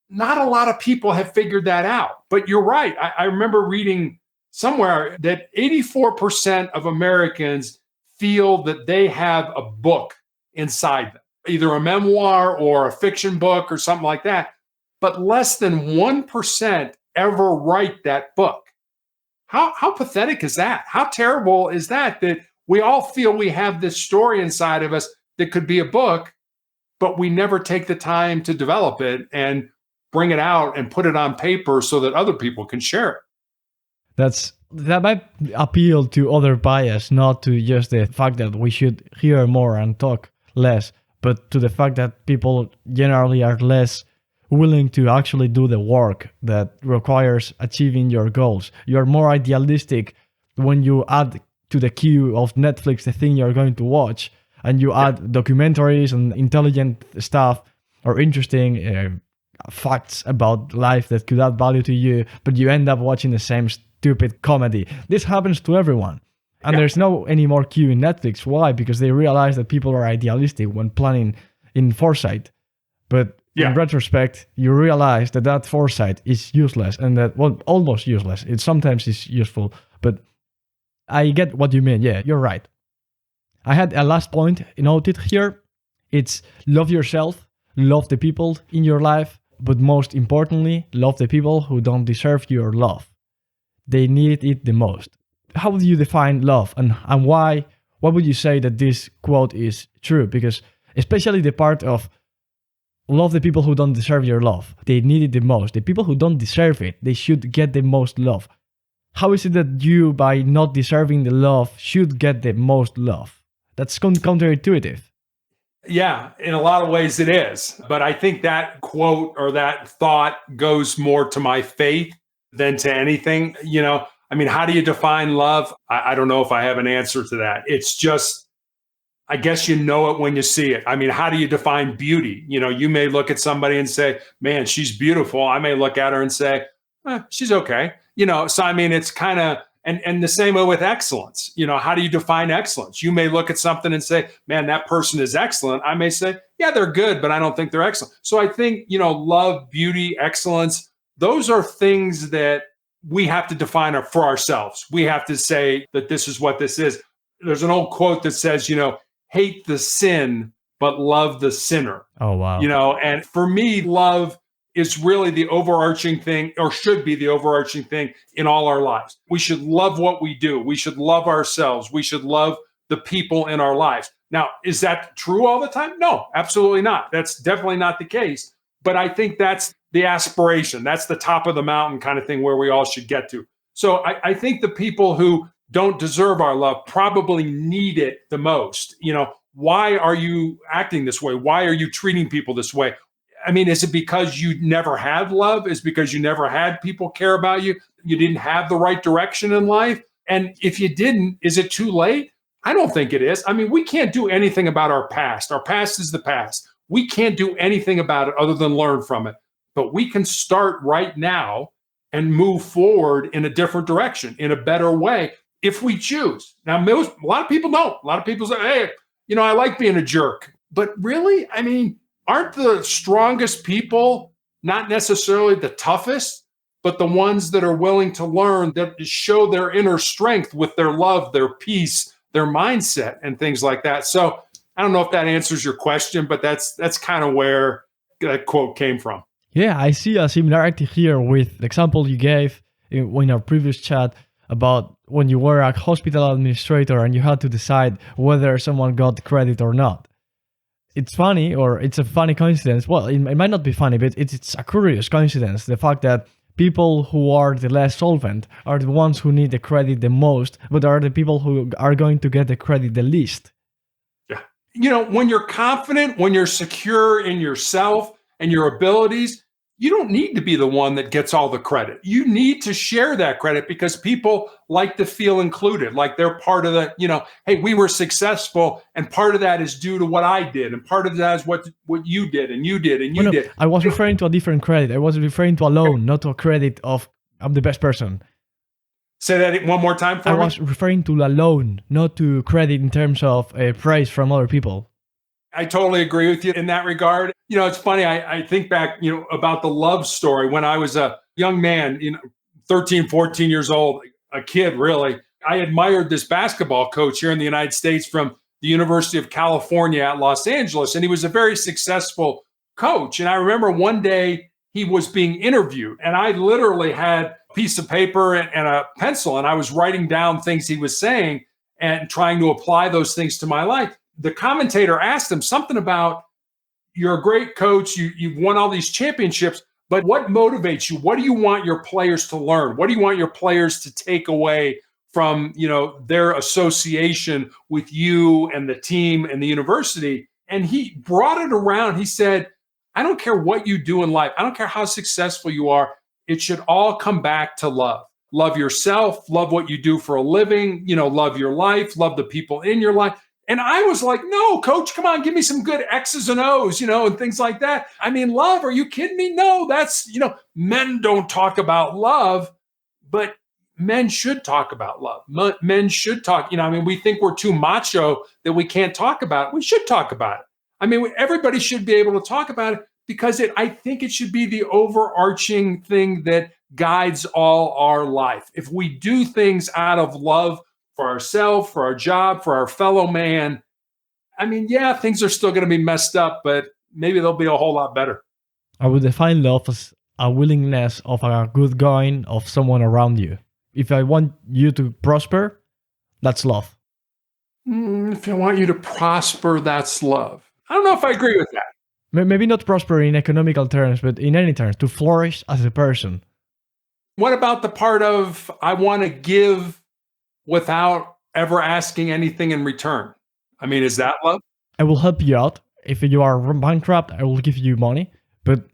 not a lot of people have figured that out. But you're right. I remember reading somewhere that 84% of Americans feel that they have a book inside them, either a memoir or a fiction book or something like that. But less than 1% ever write that book. How pathetic is that? How terrible is that we all feel we have this story inside of us that could be a book, but we never take the time to develop it and bring it out and put it on paper so that other people can share it. That might appeal to other bias, not to just the fact that we should hear more and talk less, but to the fact that people generally are less willing to actually do the work that requires achieving your goals. You're more idealistic when you add to the queue of Netflix the thing you're going to watch, and you add documentaries and intelligent stuff or interesting facts about life that could add value to you, but you end up watching the same stupid comedy. This happens to everyone. And there's no any more queue in Netflix. Why? Because they realize that people are idealistic when planning in foresight. But in retrospect, you realize that foresight is useless, and that, well, almost useless. It sometimes is useful, but I get what you mean. Yeah, you're right. I had a last point noted here. It's love yourself, love the people in your life, but most importantly, love the people who don't deserve your love. They need it the most. How do you define love, and why? Why would you say that this quote is true? Because especially the part of love the people who don't deserve your love. They need it the most. The people who don't deserve it, they should get the most love. How is it that you, by not deserving the love, should get the most love? That's counterintuitive. Yeah, in a lot of ways it is. But I think that quote or that thought goes more to my faith than to anything. How do you define love? I don't know if I have an answer to that. It's just, I guess you know it when you see it. How do you define beauty? You may look at somebody and say, man, she's beautiful. I may look at her and say, she's okay. So, it's kind of, And the same way with excellence. How do you define excellence? You may look at something and say, man, that person is excellent. I may say, yeah, they're good, but I don't think they're excellent. So I think, love, beauty, excellence, those are things that we have to define for ourselves. We have to say that this is what this is. There's an old quote that says, hate the sin, but love the sinner. Oh, wow. And for me, love is really the overarching thing, or should be the overarching thing in all our lives. We should love what we do. We should love ourselves. We should love the people in our lives. Now, is that true all the time? No, absolutely not. That's definitely not the case. But I think that's the aspiration. That's the top of the mountain kind of thing where we all should get to. So I think the people who don't deserve our love probably need it the most. Why are you acting this way? Why are you treating people this way? I mean, is it because you never had love? Is it because you never had people care about you? You didn't have the right direction in life? And if you didn't, is it too late? I don't think it is. I mean, we can't do anything about our past. Our past is the past. We can't do anything about it other than learn from it. But we can start right now and move forward in a different direction, in a better way, if we choose. Now, a lot of people don't. A lot of people say, hey, I like being a jerk. But really, I mean, aren't the strongest people not necessarily the toughest, but the ones that are willing to learn, that show their inner strength with their love, their peace, their mindset, and things like that? So I don't know if that answers your question, but that's kind of where that quote came from. Yeah, I see a similarity here with the example you gave in our previous chat about when you were a hospital administrator and you had to decide whether someone got credit or not. It's funny, or it's a funny coincidence. Well, it might not be funny, but it's a curious coincidence. The fact that people who are the less solvent are the ones who need the credit the most, but are the people who are going to get the credit the least. Yeah. When you're confident, when you're secure in yourself and your abilities, you don't need to be the one that gets all the credit. You need to share that credit because people like to feel included, like they're part of the, hey, we were successful and part of that is due to what I did. And part of that is what you did and you did and you did. I was referring to a different credit. I was referring to a loan, not to a credit of I'm the best person. Say that one more time for me. I was referring to a loan, not to credit in terms of praise from other people. I totally agree with you in that regard. It's funny. I think back, about the love story when I was a young man, 13, 14 years old, a kid, really. I admired this basketball coach here in the United States from the University of California at Los Angeles. And he was a very successful coach. And I remember one day he was being interviewed and I literally had a piece of paper and a pencil and I was writing down things he was saying and trying to apply those things to my life. The commentator asked him something about, you're a great coach, you've won all these championships, but what motivates you? What do you want your players to learn? What do you want your players to take away from, their association with you and the team and the university? And he brought it around. He said, I don't care what you do in life. I don't care how successful you are. It should all come back to love. Love yourself, love what you do for a living, love your life, love the people in your life. And I was like, no, coach, come on, give me some good X's and O's, and things like that. I mean, love, are you kidding me? No, that's, men don't talk about love, but men should talk about love. Men should talk, we think we're too macho that we can't talk about it. We should talk about it. I mean, everybody should be able to talk about it because I think it should be the overarching thing that guides all our life. If we do things out of love, for ourselves, for our job, for our fellow man, I mean, yeah, things are still going to be messed up, but maybe they'll be a whole lot better. I would define love as a willingness of a good going of someone around you. If I want you to prosper, that's love. If I want you to prosper, that's love. I don't know if I agree with that. Maybe not prosper in economical terms, but in any terms, to flourish as a person. What about the part of I want to give without ever asking anything in return? I mean, is that love? I will help you out. If you are bankrupt, I will give you money. But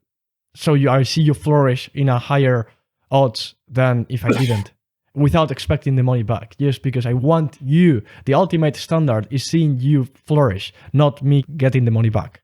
I see you flourish in a higher odds than if I didn't, without expecting the money back. Just because I want you. The ultimate standard is seeing you flourish, not me getting the money back.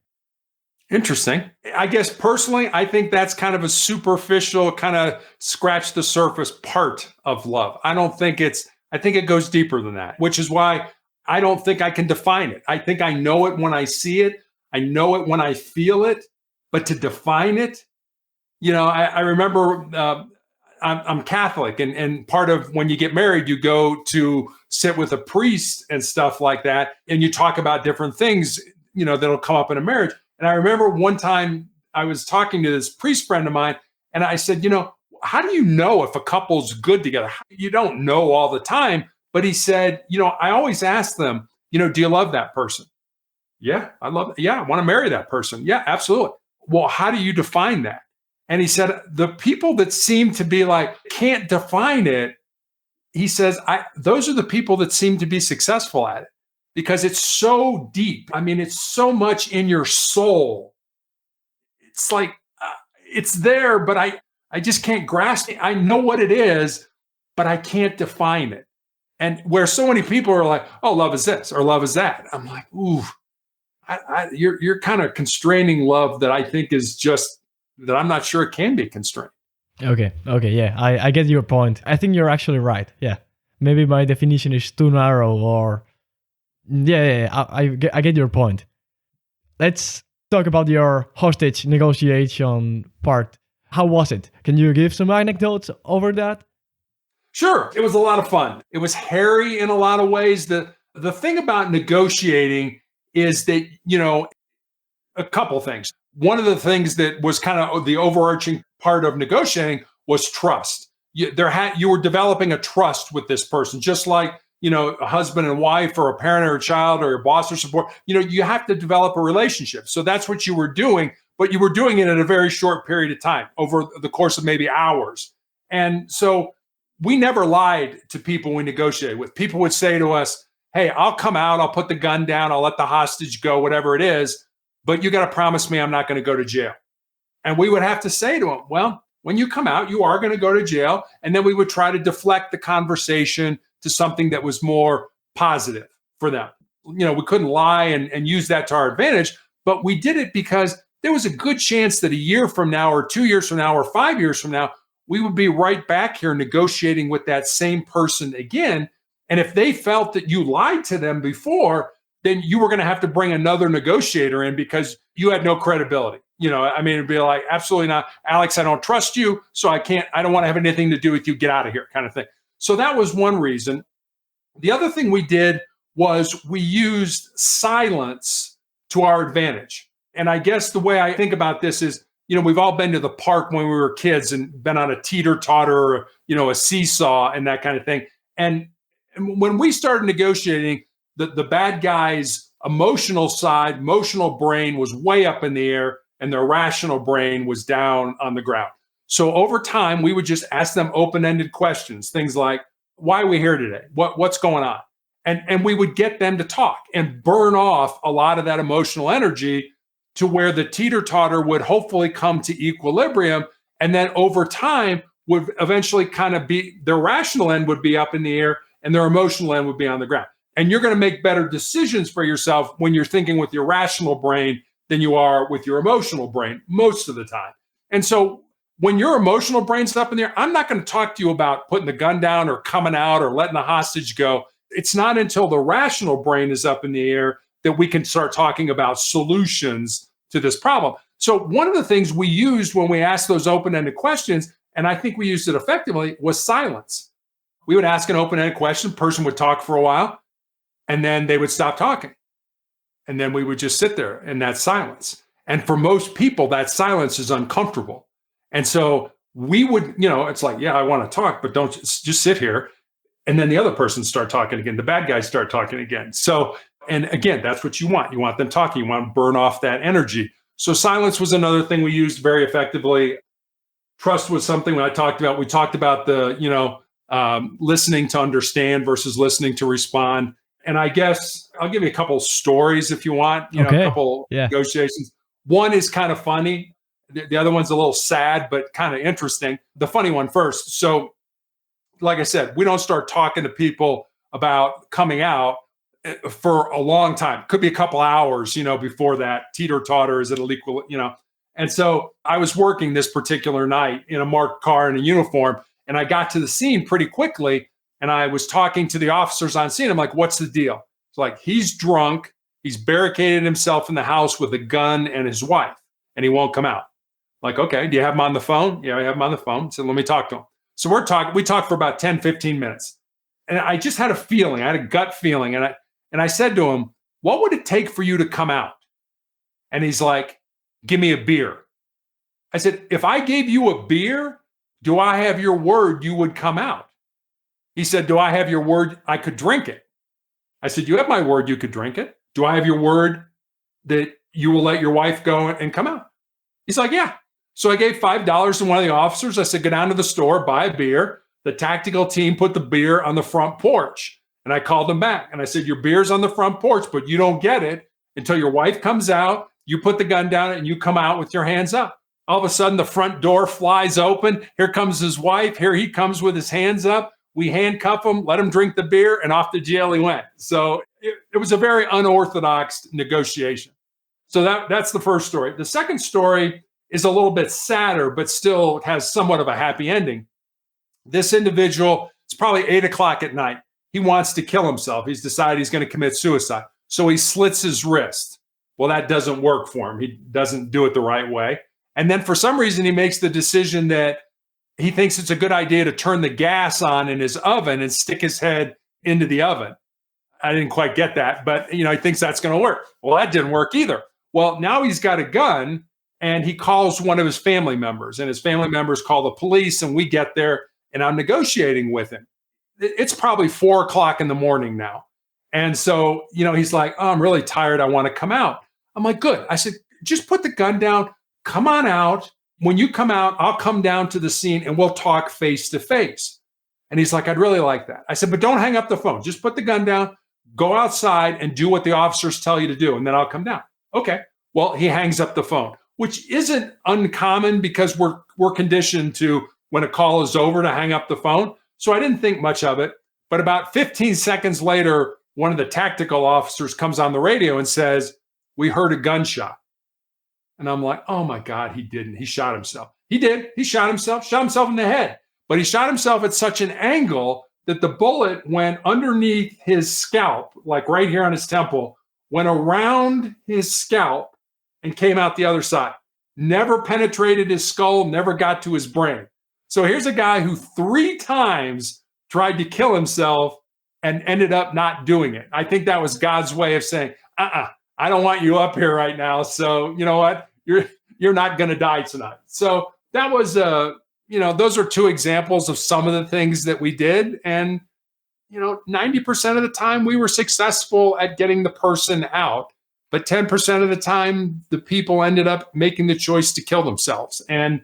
Interesting. I guess personally, I think that's kind of a superficial, kind of scratch the surface part of love. I think it goes deeper than that, which is why I don't think I can define it. I think I know it when I see it, I know it when I feel it, but to define it, I remember I'm Catholic, and part of when you get married, you go to sit with a priest and stuff like that, and you talk about different things, that'll come up in a marriage. And I remember one time I was talking to this priest friend of mine, and I said, how do you know if a couple's good together? You don't know all the time. But he said, I always ask them, do you love that person? Yeah, I love it. Yeah, I want to marry that person. Yeah, absolutely. Well, how do you define that? And he said, the people that seem to be like, can't define it, he says, those are the people that seem to be successful at it because it's so deep. I mean, it's so much in your soul. It's like, it's there, but I just can't grasp it. I know what it is, but I can't define it. And where so many people are like, oh, love is this or love is that. I'm like, ooh, you're kind of constraining love that I think is just that I'm not sure it can be constrained. Okay, yeah, I get your point. I think you're actually right. Yeah, maybe my definition is too narrow, or I get your point. Let's talk about your hostage negotiation part. How was it? Can you give some anecdotes over that? Sure, it was a lot of fun. It was hairy in a lot of ways. The thing about negotiating is that, a couple things. One of the things that was kind of the overarching part of negotiating was trust. You were developing a trust with this person, just like, a husband and wife or a parent or a child or your boss or support. You have to develop a relationship. So that's what you were doing, but you were doing it in a very short period of time over the course of maybe hours. And so we never lied to people we negotiated with. People would say to us, hey, I'll come out, I'll put the gun down, I'll let the hostage go, whatever it is, but you got to promise me I'm not going to go to jail. And we would have to say to them, well, when you come out, you are going to go to jail. And then we would try to deflect the conversation to something that was more positive for them. We couldn't lie and use that to our advantage, but we did it because there was a good chance that a year from now or 2 years from now or 5 years from now, we would be right back here negotiating with that same person again. And if they felt that you lied to them before, then you were going to have to bring another negotiator in because you had no credibility. It'd be like, absolutely not. Alex, I don't trust you. So I don't want to have anything to do with you. Get out of here kind of thing. So that was one reason. The other thing we did was we used silence to our advantage. And I guess the way I think about this is, we've all been to the park when we were kids and been on a teeter-totter or, a seesaw and that kind of thing. And when we started negotiating, the bad guy's emotional brain was way up in the air and their rational brain was down on the ground. So over time, we would just ask them open-ended questions, things like, why are we here today? What's going on? And we would get them to talk and burn off a lot of that emotional energy to where the teeter-totter would hopefully come to equilibrium. And then over time would eventually kind of be, their rational end would be up in the air and their emotional end would be on the ground. And you're going to make better decisions for yourself when you're thinking with your rational brain than you are with your emotional brain most of the time. And so when your emotional brain's up in there, I'm not going to talk to you about putting the gun down or coming out or letting the hostage go. It's not until the rational brain is up in the air that we can start talking about solutions to this problem. So one of the things we used when we asked those open-ended questions, and I think we used it effectively, was silence. We would ask an open-ended question, person would talk for a while, and then they would stop talking. And then we would just sit there in that silence. And for most people, that silence is uncomfortable. And so we would, it's like, yeah, I want to talk, but don't just sit here. And then the other person start talking again. The bad guys start talking again. So, and again, that's what you want. You want them talking. You want to burn off that energy. So silence was another thing we used very effectively. Trust was something I talked about. We talked about the, listening to understand versus listening to respond. And I guess I'll give you a couple stories if you want, a couple negotiations. One is kind of funny. The other one's a little sad, but kind of interesting. The funny one first. So like I said, we don't start talking to people about coming out for a long time. Could be a couple hours, before that. Teeter-totter, is it illegal, And so I was working this particular night in a marked car in a uniform, and I got to the scene pretty quickly, and I was talking to the officers on scene. I'm like, what's the deal? It's like, he's drunk. He's barricaded himself in the house with a gun and his wife, and he won't come out. Like, okay, do you have him on the phone? Yeah, I have him on the phone. So let me talk to him. So we talked for about 10, 15 minutes. And I just had a feeling, I had a gut feeling. And I said to him, what would it take for you to come out? And he's like, give me a beer. I said, if I gave you a beer, do I have your word you would come out? He said, do I have your word I could drink it? I said, you have my word you could drink it. Do I have your word that you will let your wife go and come out? He's like, yeah. So I gave $5 to one of the officers. I said, go down to the store, buy a beer. The tactical team put the beer on the front porch. And I called them back and I said, your beer's on the front porch, but you don't get it until your wife comes out. You put the gun down and you come out with your hands up. All of a sudden, the front door flies open. Here comes his wife. Here he comes with his hands up. We handcuff him, let him drink the beer, and off to jail he went. So it was a very unorthodox negotiation. So that's the first story. The second story is a little bit sadder, but still has somewhat of a happy ending. This individual, it's probably 8 o'clock at night. He wants to kill himself. He's decided he's going to commit suicide. So he slits his wrist. Well, that doesn't work for him. He doesn't do it the right way. And then for some reason, he makes the decision that he thinks it's a good idea to turn the gas on in his oven and stick his head into the oven. I didn't quite get that, but he thinks that's going to work. Well, that didn't work either. Well, now he's got a gun and he calls one of his family members, and his family members call the police, and we get there and I'm negotiating with him. It's probably 4 o'clock in the morning now. And so, he's like, oh, I'm really tired. I want to come out. I'm like, good. I said, just put the gun down. Come on out. When you come out, I'll come down to the scene and we'll talk face to face. And he's like, I'd really like that. I said, but don't hang up the phone. Just put the gun down, go outside and do what the officers tell you to do. And then I'll come down. Okay. Well, he hangs up the phone, which isn't uncommon because we're conditioned to, when a call is over, to hang up the phone. So I didn't think much of it. But about 15 seconds later, one of the tactical officers comes on the radio and says, we heard a gunshot. And I'm like, oh my God, he didn't. He shot himself. He did. He shot himself in the head. But he shot himself at such an angle that the bullet went underneath his scalp, like right here on his temple, went around his scalp and came out the other side. Never penetrated his skull, never got to his brain. So here's a guy who 3 times tried to kill himself and ended up not doing it. I think that was God's way of saying, I don't want you up here right now. So you know what? You're not going to die tonight. So that was, those are 2 examples of some of the things that we did. And, 90% of the time we were successful at getting the person out. But 10% of the time, the people ended up making the choice to kill themselves. And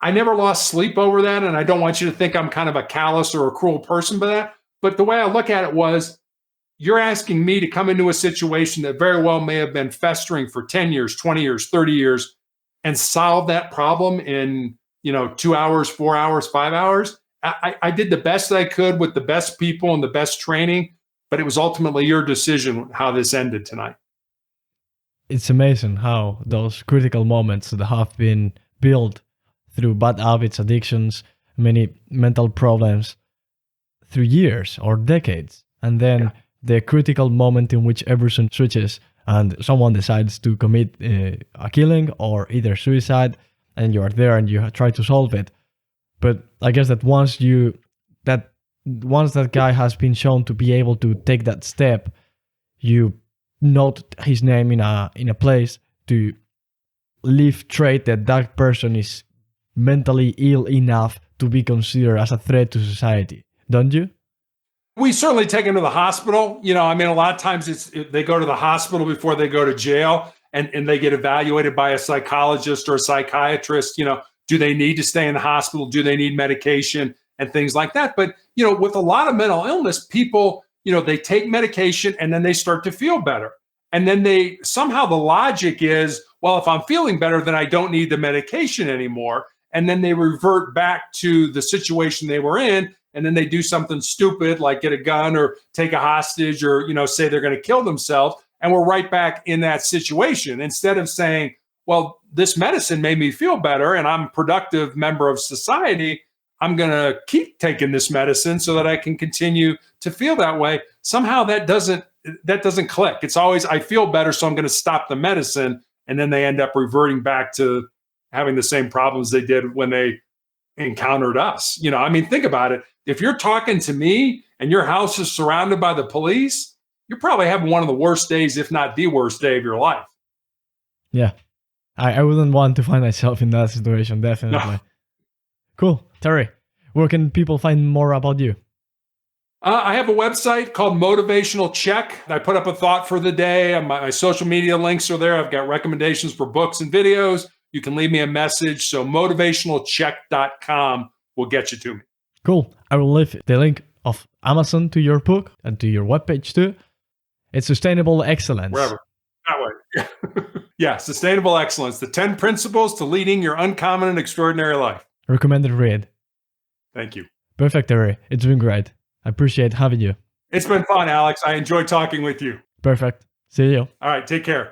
I never lost sleep over that. And I don't want you to think I'm kind of a callous or a cruel person by that. But the way I look at it was, you're asking me to come into a situation that very well may have been festering for 10 years, 20 years, 30 years, and solve that problem in, 2 hours, 4 hours, 5 hours. I did the best that I could with the best people and the best training, but it was ultimately your decision how this ended tonight. It's amazing how those critical moments that have been built through bad habits, addictions, many mental problems through years or decades. And then the critical moment in which everything switches and someone decides to commit a killing or either suicide, and you are there and you try to solve it. But I guess that once that guy has been shown to be able to take that step, you note his name in a place to leave trait that person is mentally ill enough to be considered as a threat to society, don't you? We certainly take them to the hospital. A lot of times they go to the hospital before they go to jail, and they get evaluated by a psychologist or a psychiatrist. Do they need to stay in the hospital? Do they need medication and things like that? But, with a lot of mental illness, people, they take medication and then they start to feel better. And then somehow the logic is, well, if I'm feeling better, then I don't need the medication anymore. and then they revert back to the situation they were in, and then they do something stupid like get a gun or take a hostage or, say they're going to kill themselves, and we're right back in that situation. Instead of saying, well, this medicine made me feel better and I'm a productive member of society, I'm going to keep taking this medicine so that I can continue to feel that way. Somehow that doesn't click. It's always, I feel better, so I'm going to stop the medicine. And then they end up reverting back to having the same problems they did when they encountered us. Think about it. If you're talking to me and your house is surrounded by the police, you're probably having one of the worst days, if not the worst day of your life. Yeah. I wouldn't want to find myself in that situation, definitely. No. Cool. Terry, where can people find more about you? I have a website called Motivational Check. I put up a thought for the day. My social media links are there. I've got recommendations for books and videos. You can leave me a message. So motivationalcheck.com will get you to me. Cool. I will leave the link of Amazon to your book and to your webpage too. It's Sustainable Excellence. Wherever. That way. Yeah, Sustainable Excellence. The 10 Principles to Leading Your Uncommon and Extraordinary Life. Recommended read. Thank you. Perfect, Terry. It's been great. I appreciate having you. It's been fun, Alex. I enjoyed talking with you. Perfect. See you. All right. Take care.